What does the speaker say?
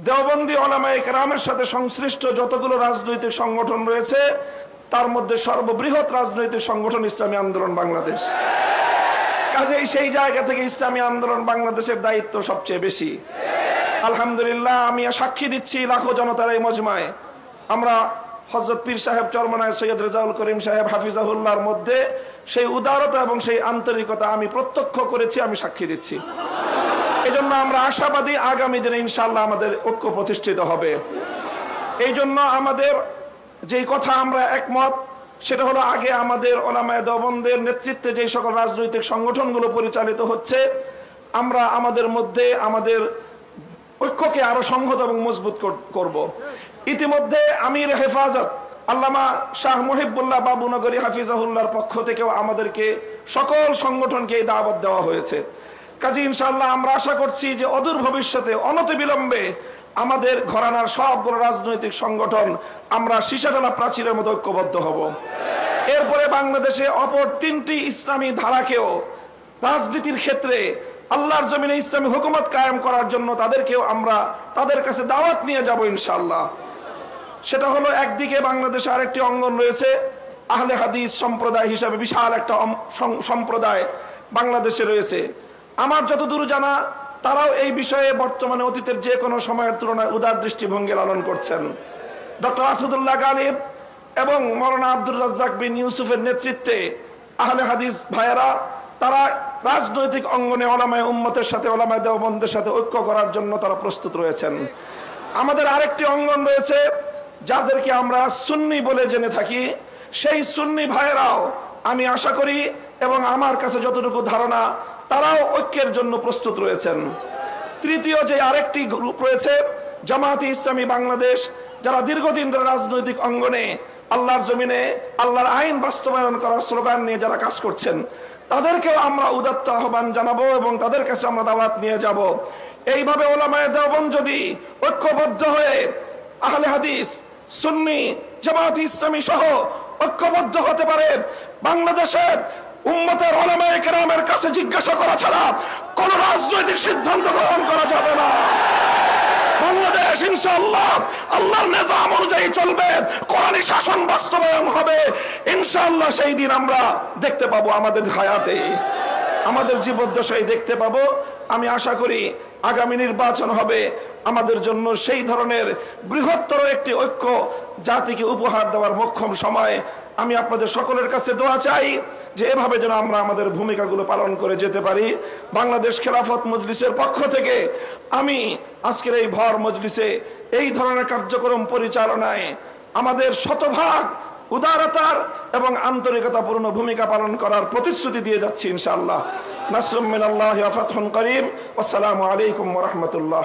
দেওবন্দি উলামায়ে কেরামের সাথে সংশ্লিষ্ট যতগুলো রাজনৈতিক সংগঠন রয়েছে তার মধ্যে সর্ববৃহৎ রাজনৈতিক সংগঠন ইসলামী আন্দোলন বাংলাদেশ। কাজেই সেই জায়গা থেকে ইসলামী আন্দোলন বাংলাদেশের দায়িত্ব সবচেয়ে বেশি। আলহামদুলিল্লাহ, আমি সাক্ষী দিচ্ছি লাখো জনতার এই মজমায় আমরা হযরত পীর সাহেব চরমনায় সৈয়দ রেজাউল করিম সাহেব হাফিজাহুল্লাহর মধ্যে সেই উদারতা এবং সেই আন্তরিকতা আমি প্রত্যক্ষ করেছি, আমি সাক্ষী দিচ্ছি। এই জন্য আমরা আশাবাদী আগামী দিনে ইনশাআল্লাহ আমাদের ঐক্য প্রতিষ্ঠিত হবে। এই জন্য আমাদের যেই কথা আমরা একমত সেটা হলো, আগে আমাদের উলামায়ে দেওবন্দের নেতৃত্বে যে সকল রাজনৈতিক সংগঠনগুলো পরিচালিত হচ্ছে আমরা আমাদের মধ্যে আমাদের ঐক্যকে আরো সংহত এবং মজবুত করব। ইতিমধ্যে আমির হেফাজত আল্লামা শাহ মুহিবুল্লাহ বাবুনগরী হাফিজাহুল্লাহর পক্ষ থেকেও আমাদেরকে সকল সংগঠনকে এই দাওয়াত দেওয়া হয়েছে। কাজী ইনশাআল্লাহ আমরা আশা করছি যে অদূর ভবিষ্যতে অনতিবিলম্বে আমাদের ঘরানার সবগুলো রাজনৈতিক সংগঠন আমরা সীসাডালা প্রাচীরের মতো ঐক্যবদ্ধ হব। এরপরে বাংলাদেশে অপর তিনটি ইসলামী ধারাকেও রাজনীতির ক্ষেত্রে আল্লাহর জমিনে ইসলামী হুকুমত কায়েম করার জন্য তাদেরকেও আমরা তাদের কাছে দাওয়াত নিয়ে যাব ইনশাআল্লাহ। সেটা হলো, একদিকে বাংলাদেশে আরেকটি অঙ্গন রয়েছে আহলে হাদিস সম্প্রদায় হিসাবে বিশাল একটা সম্প্রদায় বাংলাদেশে রয়েছে। আমার যতদূর জানা তারাও এই বিষয়ে বর্তমানে অতীতের যে কোনো সময়ের তুলনায় উদার দৃষ্টিভঙ্গি লালন করছেন। ডক্টর আসাদুল্লাহ গালিব এবং মৌলানা আব্দুর রাজ্জাক বিন ইউসুফের নেতৃত্বে আহলে হাদিস ভাইয়েরা তারা রাজনৈতিক অঙ্গনে উলামায়ে উম্মতের সাথে উলামায়ে দেওবন্দের সাথে ঐক্য করার জন্য তারা প্রস্তুত রয়েছেন। আমাদের আরেকটি অঙ্গন রয়েছে যাদেরকে আমরা সুন্নি বলে জেনে থাকি, সেই সুন্নি ভাইয়েরাও আমি আশা করি এবং আমার কাছে যতটুকু ধারণা তারাও ঐক্যের জন্য প্রস্তুত রয়েছেন। তৃতীয় যে আরেকটি গ্রুপ রয়েছে জামায়াতে ইসলামী বাংলাদেশ, যারা দীর্ঘদিন ধরে রাজনৈতিক অঙ্গনে আল্লাহর জমিনে আল্লাহর আইন বাস্তবায়ন করার স্লোগান নিয়ে যারা কাজ করছেন তাদেরকেও আমরা উদাত্ত আহ্বান জানাবো এবং তাদের কাছে আমরা দাওয়াত নিয়ে যাব। এইভাবে উলামায়ে দেওবন্দ যদি ঐক্যবদ্ধ হয়ে আহলে হাদিস সুন্নি জামায়াতে ইসলামী সহ ঐক্যবদ্ধ হতে পারে, বাংলাদেশের উম্মতের উলামায়ে কেরামের কাছে জিজ্ঞাসা করা ছাড়া কোন রাজনৈতিক সিদ্ধান্ত গ্রহণ করা যাবে না। বাংলাদেশ ইনশাআল্লাহ আল্লাহর নিজাম অনুযায়ী চলবে, কোরআনী শাসন বাস্তবায়ন হবে ইনশাআল্লাহ। সেই দিন আমরা দেখতে পাবো, আমাদের হায়াতে আমাদের জীবদ্দশায় দেখতে পাবো। আমি আশা করি আগামী নির্বাচন হবে আমাদের জন্য সেই ধরনের বৃহত্তর একটি ঐক্য জাতিকে উপহার দেওয়ার মোক্ষম সময়। আমি আপনাদের সকলের কাছে দোয়া চাই যে এভাবে যেন আমরা আমাদের ভূমিকাগুলো পালন করে যেতে পারি। বাংলাদেশ খেলাফত মজলিসের পক্ষ থেকে আমি আজকের এই ভর মজলিসে এই ধরনের কার্যক্রম পরিচালনায় আমাদের শতভাগ উদারতার এবং আন্তরিকতাপূর্ণ ভূমিকা পালন করার প্রতিশ্রুতি দিয়ে যাচ্ছি ইনশাআল্লাহ। নাসরুম মিনাল্লাহি ওয়া ফাতহুন করিম। আসসালামু আলাইকুম ওয়া রাহমাতুল্লাহ।